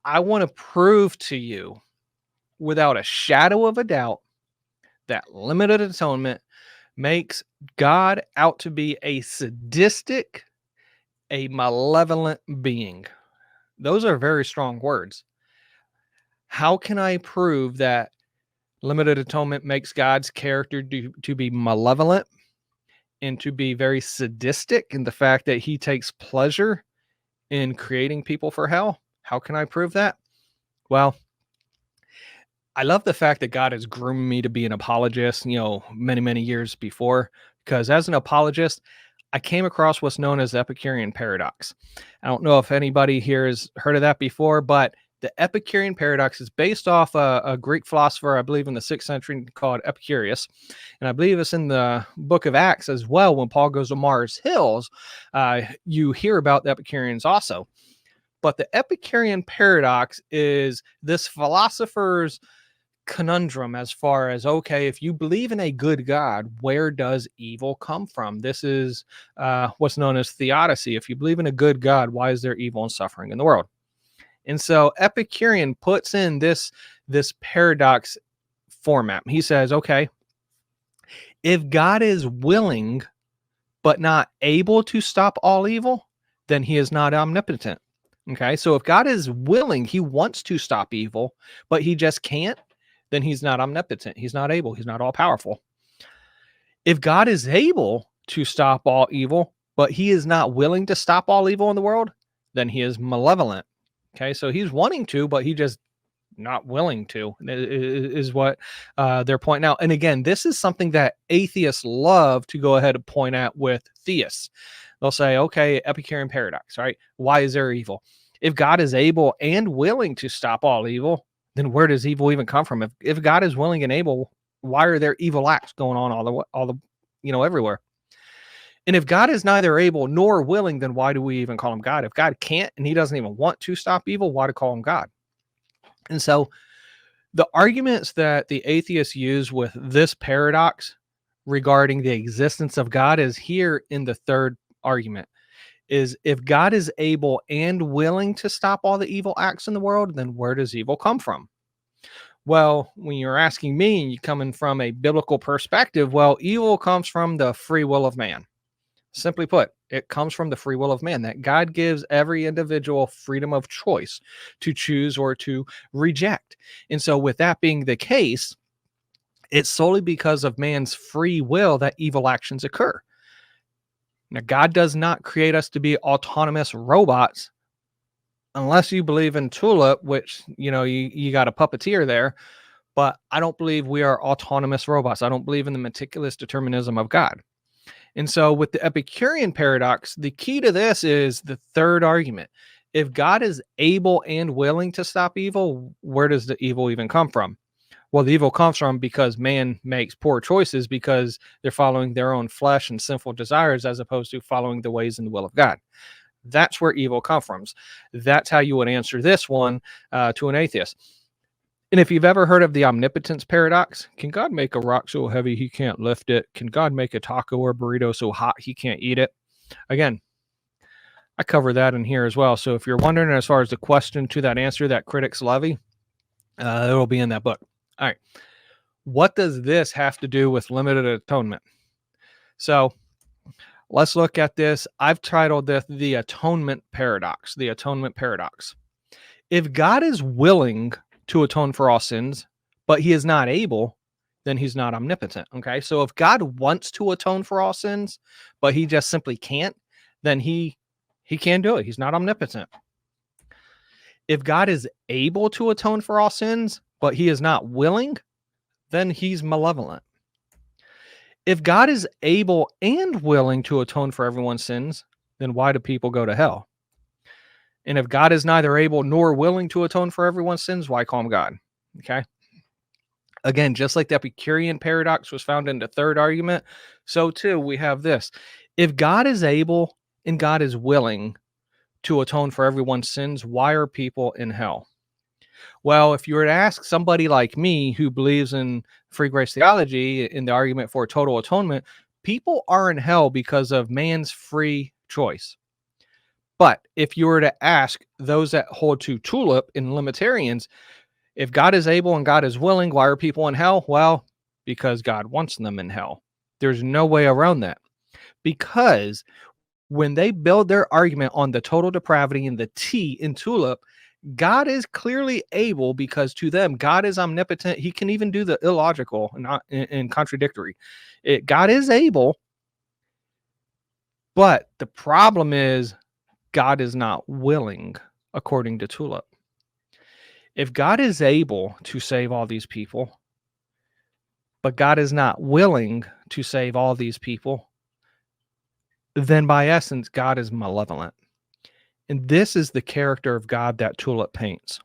I want to prove to you without a shadow of a doubt that limited atonement makes God out to be a sadistic, a malevolent being. Those are very strong words. How can I prove that limited atonement makes God's character to be malevolent and to be very sadistic in the fact that he takes pleasure in creating people for hell? How can I prove that? Well, I love the fact that God has groomed me to be an apologist, many, many years before, because as an apologist, I came across what's known as the Epicurean paradox. I don't know if anybody here has heard of that before, but the Epicurean paradox is based off a Greek philosopher, I believe in the 6th century, called Epicurus. And I believe it's in the book of Acts as well. When Paul goes to Mars Hills, you hear about the Epicureans also. But the Epicurean paradox is this philosopher's conundrum as far as, okay, if you believe in a good God, where does evil come from? This is what's known as theodicy. If you believe in a good God, why is there evil and suffering in the world? And so Epicurean puts in this paradox format. He says, okay, if God is willing but not able to stop all evil, then he is not omnipotent. Okay, so if God is willing, he wants to stop evil, but he just can't, then he's not omnipotent. He's not able. He's not all powerful. If God is able to stop all evil, but he is not willing to stop all evil in the world, then he is malevolent. Okay, so he's wanting to, but he just not willing to, is what they're pointing out. And again, this is something that atheists love to go ahead and point out with theists. They'll say, okay, Epicurean paradox, right? Why is there evil? If God is able and willing to stop all evil, then where does evil even come from? If God is willing and able, why are there evil acts going on all the everywhere? And if God is neither able nor willing, then why do we even call him God? If God can't and he doesn't even want to stop evil, why to call him God? And so the arguments that the atheists use with this paradox regarding the existence of God is here in the third argument. Is if God is able and willing to stop all the evil acts in the world, then where does evil come from? Well, when you're asking me and you're coming from a biblical perspective, well, evil comes from the free will of man. Simply put, it comes from the free will of man, that God gives every individual freedom of choice to choose or to reject. And so with that being the case, it's solely because of man's free will that evil actions occur. Now, God does not create us to be autonomous robots, unless you believe in Tulip, which, you got a puppeteer there. But I don't believe we are autonomous robots. I don't believe in the meticulous determinism of God. And so with the Epicurean paradox, the key to this is the third argument. If God is able and willing to stop evil, where does the evil even come from? Well, the evil comes from because man makes poor choices because they're following their own flesh and sinful desires as opposed to following the ways and the will of God. That's where evil comes from. That's how you would answer this one to an atheist. And if you've ever heard of the omnipotence paradox, can God make a rock so heavy he can't lift it? Can God make a taco or burrito so hot he can't eat it? Again, I cover that in here as well. So if you're wondering as far as the question to that answer that critics levy, it'll be in that book. All right. What does this have to do with limited atonement? So let's look at this. I've titled this the atonement paradox. The atonement paradox. If God is willing to atone for all sins, but he is not able, then he's not omnipotent. Okay. So if God wants to atone for all sins, but he just simply can't, then he can't do it. He's not omnipotent. If God is able to atone for all sins, but he is not willing, then he's malevolent. If God is able and willing to atone for everyone's sins, then why do people go to hell? And if God is neither able nor willing to atone for everyone's sins, why call him God? Okay. Again, just like the Epicurean paradox was found in the third argument, so too we have this. If God is able and God is willing to atone for everyone's sins, why are people in hell? Well, if you were to ask somebody like me who believes in free grace theology in the argument for total atonement, people are in hell because of man's free choice. But if you were to ask those that hold to Tulip and Limitarians, if God is able and God is willing, why are people in hell? Well, because God wants them in hell. There's no way around that. Because when they build their argument on the total depravity and the T in Tulip, God is clearly able, because to them, God is omnipotent. He can even do the illogical and not and contradictory. God is able, but the problem is God is not willing, according to Tulip. If God is able to save all these people, but God is not willing to save all these people, then by essence, God is malevolent. And this is the character of God that Tulip paints.